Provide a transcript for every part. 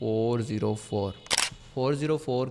404। 404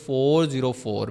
404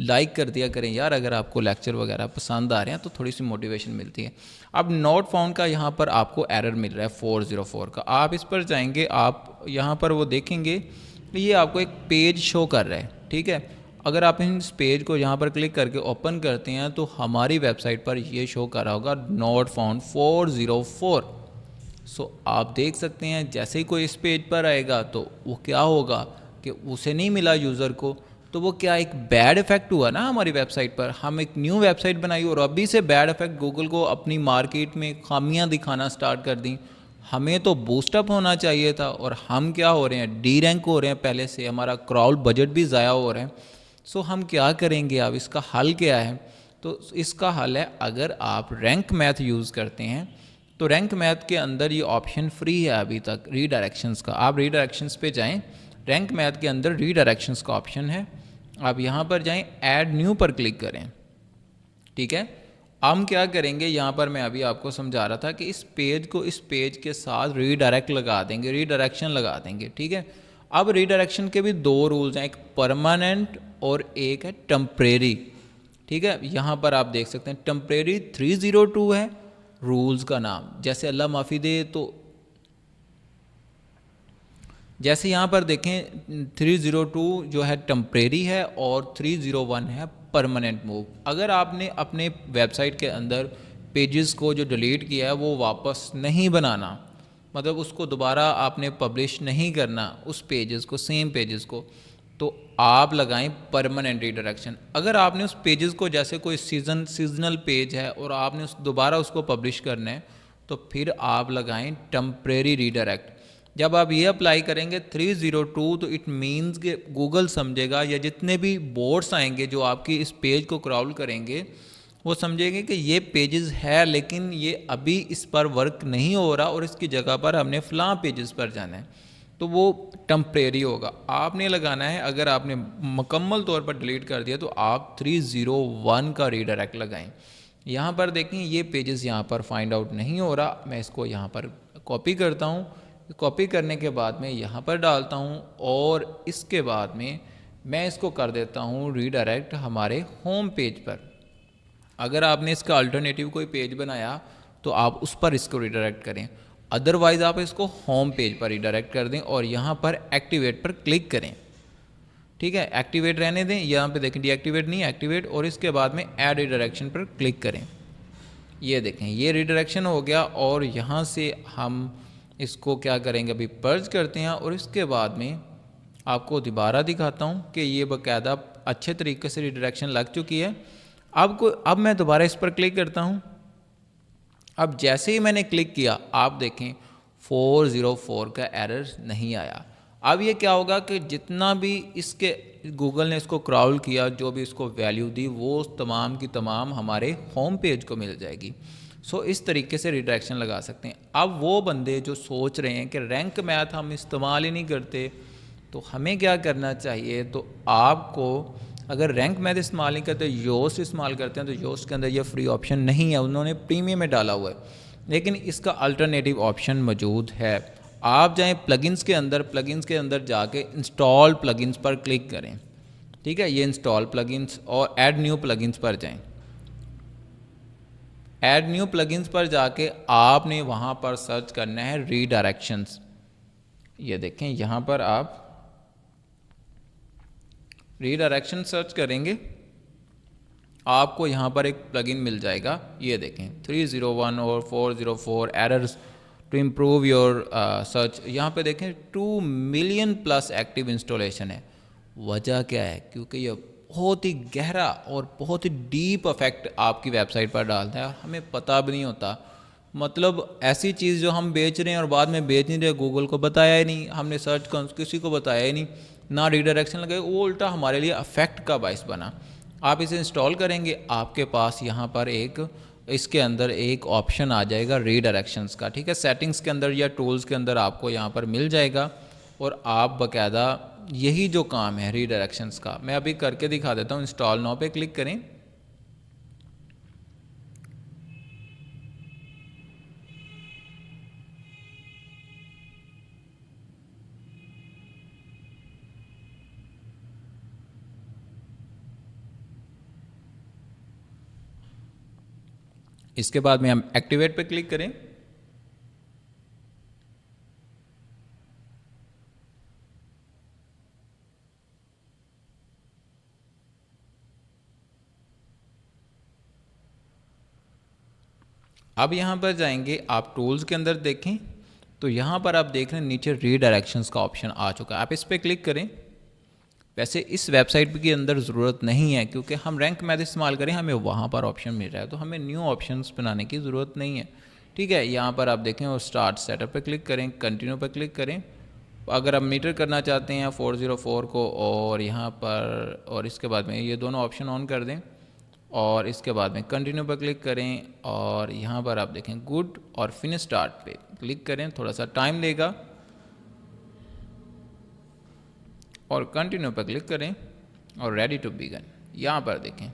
like کر دیا کریں یار اگر آپ کو لیکچر وغیرہ پسند آ رہے ہیں تو تھوڑی سی موٹیویشن ملتی ہے. اب نوٹ فاؤنڈ کا یہاں پر آپ کو ایرر مل رہا ہے 404 کا. آپ اس پر جائیں گے, آپ یہاں پر وہ دیکھیں گے یہ آپ کو ایک پیج شو کر رہا ہے, ٹھیک ہے. اگر آپ اس پیج کو یہاں پر کلک کر کے اوپن کرتے ہیں تو ہماری ویب سائٹ پر یہ شو کر رہا ہوگا نوٹ فاؤنڈ 404. سو آپ دیکھ سکتے ہیں جیسے ہی کوئی اس پیج پر آئے گا تو وہ کیا ہوگا کہ اسے نہیں ملا یوزر کو, تو وہ کیا ایک بیڈ افیکٹ ہوا نا ہماری ویب سائٹ پر. ہم ایک نیو ویب سائٹ بنائی اور ابھی سے بیڈ افیکٹ گوگل کو اپنی مارکیٹ میں خامیاں دکھانا سٹارٹ کر دیں. ہمیں تو بوسٹ اپ ہونا چاہیے تھا اور ہم کیا ہو رہے ہیں, ڈی رینک ہو رہے ہیں پہلے سے, ہمارا کراؤڈ بجٹ بھی ضائع ہو رہا ہے. سو ہم کیا کریں گے, اب اس کا حل کیا ہے؟ تو اس کا حل ہے, اگر آپ رینک میتھ یوز کرتے ہیں تو رینک میتھ کے اندر یہ آپشن فری ہے ابھی تک ری ڈائریکشنز کا. آپ ری ڈائریکشنز پہ جائیں, رینک میتھ کے اندر ری ڈائریکشنز کا آپشن ہے, آپ یہاں پر جائیں, ایڈ نیو پر کلک کریں, ٹھیک ہے. ہم کیا کریں گے, یہاں پر میں ابھی آپ کو سمجھا رہا تھا کہ اس پیج کو اس پیج کے ساتھ ری ڈائریکٹ لگا دیں گے, ری ڈائریکشن لگا دیں گے, ٹھیک ہے. اب ری ڈائریکشن کے بھی دو رولز ہیں, ایک پرماننٹ اور ایک ہے ٹمپریری, ٹھیک ہے. یہاں پر آپ دیکھ سکتے ہیں ٹمپریری 302 ہے رولز کا نام, جیسے اللہ معافی دے تو جیسے یہاں پر دیکھیں 302 جو ہے ٹمپریری ہے اور 301 ہے پرماننٹ موو. اگر آپ نے اپنے ویب سائٹ کے اندر پیجز کو جو ڈیلیٹ کیا ہے وہ واپس نہیں بنانا, مطلب اس کو دوبارہ آپ نے پبلش نہیں کرنا اس پیجز کو, سیم پیجز کو, تو آپ لگائیں پرماننٹ ری ڈائریکشن. اگر آپ نے اس پیجز کو, جیسے کوئی سیزنل پیج ہے اور آپ نے دوبارہ اس کو پبلش کرنا ہے, تو پھر آپ لگائیں ٹمپریری ری ڈائریکٹ. جب آپ یہ اپلائی کریں گے 302 تو اٹ مینز کہ گوگل سمجھے گا, یا جتنے بھی بوٹس آئیں گے جو آپ کی اس پیج کو کراول کریں گے وہ سمجھیں گے کہ یہ پیجز ہے لیکن یہ ابھی اس پر ورک نہیں ہو رہا اور اس کی جگہ پر ہم نے فلاں پیجز پر جانا ہے, تو وہ ٹمپریری ہوگا. آپ نے لگانا ہے, اگر آپ نے مکمل طور پر ڈیلیٹ کر دیا تو آپ 301 کا ری ڈائریکٹ لگائیں. یہاں پر دیکھیں یہ پیجز یہاں پر فائنڈ آؤٹ نہیں ہو رہا, میں اس کو یہاں پر کاپی کرتا ہوں, کاپی کرنے کے بعد میں یہاں پر ڈالتا ہوں اور اس کے بعد میں اس کو کر دیتا ہوں ری ڈائریکٹ ہمارے ہوم پیج پر. اگر آپ نے اس کا الٹرنیٹیو کوئی پیج بنایا تو آپ اس پر اس کو ری ڈائریکٹ کریں, ادروائز آپ اس کو ہوم پیج پر ری ڈائریکٹ کر دیں اور یہاں پر ایکٹیویٹ پر کلک کریں, ٹھیک ہے. ایکٹیویٹ رہنے دیں, یہاں پہ دیکھیں ڈی ایکٹیویٹ نہیں, ایکٹیویٹ, اور اس کے بعد میں ایڈ ری ڈائریکشن پر کلک کریں. یہ دیکھیں یہ ری ڈائریکشن ہو گیا اور یہاں سے ہم اس کو کیا کریں گے, ابھی پرچ کرتے ہیں اور اس کے بعد میں آپ کو دوبارہ دکھاتا ہوں کہ یہ باقاعدہ اچھے طریقے سے ری ڈائریکشن لگ چکی ہے. اب میں دوبارہ اس پر کلک کرتا ہوں. اب جیسے ہی میں نے کلک کیا آپ دیکھیں 404 کا ایرر نہیں آیا. اب یہ کیا ہوگا کہ جتنا بھی اس کے گوگل نے اس کو کراول کیا, جو بھی اس کو ویلیو دی, وہ تمام کی تمام ہمارے ہوم پیج کو مل جائے گی. سو اس طریقے سے ری ڈائریکشن لگا سکتے ہیں. اب وہ بندے جو سوچ رہے ہیں کہ رینک میتھ ہم استعمال ہی نہیں کرتے, تو ہمیں کیا کرنا چاہیے, تو آپ کو اگر رینک میتھ استعمال نہیں کرتے, یوسٹ استعمال کرتے ہیں, تو یوسٹ کے اندر یہ فری آپشن نہیں ہے, انہوں نے پریمیم میں ڈالا ہوا ہے, لیکن اس کا الٹرنیٹیو آپشن موجود ہے. آپ جائیں پلگنز کے اندر, پلگنز کے اندر جا کے انسٹال پلگنز پر کلک کریں, ٹھیک ہے. یہ انسٹال پلگنز اور ایڈ نیو پلگنز پر جائیں. ایڈ نیو پلگنز پر جا کے آپ نے وہاں پر سرچ کرنا ہے ری ڈائریکشنز. یہ دیکھیں یہاں پر آپ ری ڈائریکشن سرچ کریں گے, آپ کو یہاں پر ایک پلگن مل جائے گا. یہ دیکھیں 301 اور 404 errors to improve your search. یہاں پہ دیکھیں 2 ملین پلس ایکٹیو انسٹالیشن ہے. وجہ کیا ہے, کیونکہ یہ بہت ہی گہرا اور بہت ہی ڈیپ افیکٹ آپ کی ویب سائٹ پر ڈالتا ہے اور ہمیں پتہ بھی نہیں ہوتا. مطلب ایسی چیز جو ہم بیچ رہے ہیں اور بعد میں بیچ نہیں رہے, گوگل کو بتایا ہی نہیں, ہم نے سرچ کسی کو بتایا ہی نہیں, نہ ری ڈائریکشن لگے, وہ الٹا ہمارے لیے افیکٹ کا باعث بنا. آپ اسے انسٹال کریں گے, آپ کے پاس یہاں پر اس کے اندر ایک آپشن آ جائے گا ری ڈائریکشنز کا, ٹھیک ہے. سیٹنگز کے اندر یا ٹولز کے اندر آپ کو یہاں پر مل جائے گا اور آپ باقاعدہ یہی جو کام ہے ری ڈائریکشنز کا, میں ابھی کر کے دکھا دیتا ہوں. انسٹال ناؤ پہ کلک کریں. اس کے بعد میں ہم ایکٹیویٹ پہ کلک کریں. اب یہاں پر جائیں گے آپ ٹولز کے اندر دیکھیں تو یہاں پر آپ دیکھ رہے ہیں نیچے ری ڈائریکشنز کا آپشن آ چکا ہے. آپ اس پہ کلک کریں. ویسے اس ویب سائٹ کے اندر ضرورت نہیں ہے کیونکہ ہم رینک میتھڈ استعمال کریں ہمیں وہاں پر آپشن مل رہا ہے تو ہمیں نیو آپشنز بنانے کی ضرورت نہیں ہے. ٹھیک ہے, یہاں پر آپ دیکھیں اور اسٹارٹ سیٹ اپ پہ کلک کریں, کنٹینیو پہ کلک کریں. اگر آپ میٹر کرنا چاہتے ہیں 404 کو اور یہاں پر اور اس کے بعد میں یہ دونوں آپشن آن کر دیں اور اس کے بعد میں کنٹینیو پہ کلک کریں اور یہاں پر آپ دیکھیں گڈ اور فنش اسٹارٹ پہ کلک کریں. تھوڑا سا ٹائم لے گا اور کنٹینیو پہ کلک کریں اور ریڈی ٹو بیگن. یہاں پر دیکھیں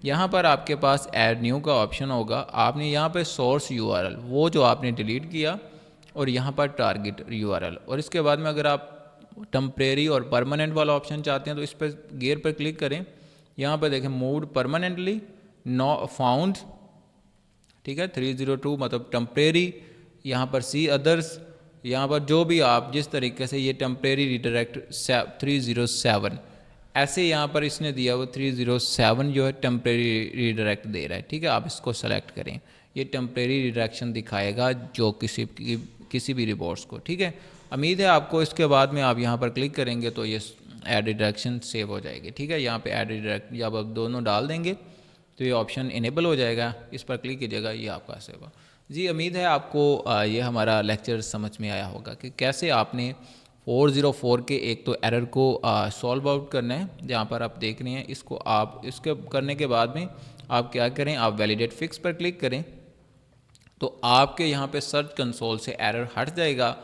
یہاں پر آپ کے پاس ایڈ نیو کا آپشن ہوگا. آپ نے یہاں پہ سورس یو آر ایل وہ جو آپ نے ڈیلیٹ کیا اور یہاں پر ٹارگٹ یو آر ایل اور اس کے بعد میں اگر آپ ٹمپریری اور پرماننٹ والا آپشن چاہتے ہیں تو اس پہ گیئر پر کلک کریں. یہاں پہ دیکھیں موڈ پرماننٹلی نو فاؤنڈ. ٹھیک ہے, 302 مطلب ٹمپریری. یہاں پر سی ادرس, یہاں پر جو بھی آپ جس طریقے سے یہ ٹمپریری ریڈائریکٹ 307 ایسے یہاں پر اس نے دیا وہ 307 جو ہے ٹمپریری ریڈائریکٹ دے رہا ہے. ٹھیک ہے, آپ اس کو سلیکٹ کریں. یہ ٹمپریری ریڈائریکشن دکھائے گا جو کسی بھی رپورٹس کو. ٹھیک ہے, امید ہے آپ کو. اس کے بعد میں آپ یہاں پر کلک کریں گے تو یہ ایڈ ریڈائریکشن سیو ہو جائے گی. ٹھیک ہے, یہاں پہ ایڈ ریڈائریکٹ جب آپ دونوں ڈال دیں گے تو یہ آپشن انیبل ہو جائے گا. اس پر کلک کیجیے گا, یہ آپ کا سیو ہوا. جی امید ہے آپ کو یہ ہمارا لیکچر سمجھ میں آیا ہوگا کہ کیسے آپ نے 404 کے ایک تو ایرر کو سولو آؤٹ کرنا ہے. جہاں پر آپ دیکھ رہے ہیں اس کو آپ اس کے کرنے کے بعد میں آپ کیا کریں, آپ ویلیڈیٹ فکس پر کلک کریں تو آپ کے یہاں پہ سرچ کنسول سے ایرر ہٹ جائے گا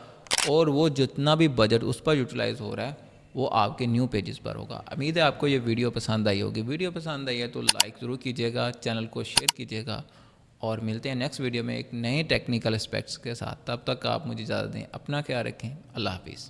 اور وہ جتنا بھی بجٹ اس پر یوٹیلائز ہو رہا ہے وہ آپ کے نیو پیجز پر ہوگا. امید ہے آپ کو یہ ویڈیو پسند آئی ہوگی. ویڈیو پسند آئی ہے تو لائک ضرور کیجیے گا, چینل کو شیئر کیجیے گا اور ملتے ہیں نیکسٹ ویڈیو میں ایک نئے ٹیکنیکل اسپیکٹس کے ساتھ. تب تک آپ مجھے اجازت دیں, اپنا خیال رکھیں. اللہ حافظ.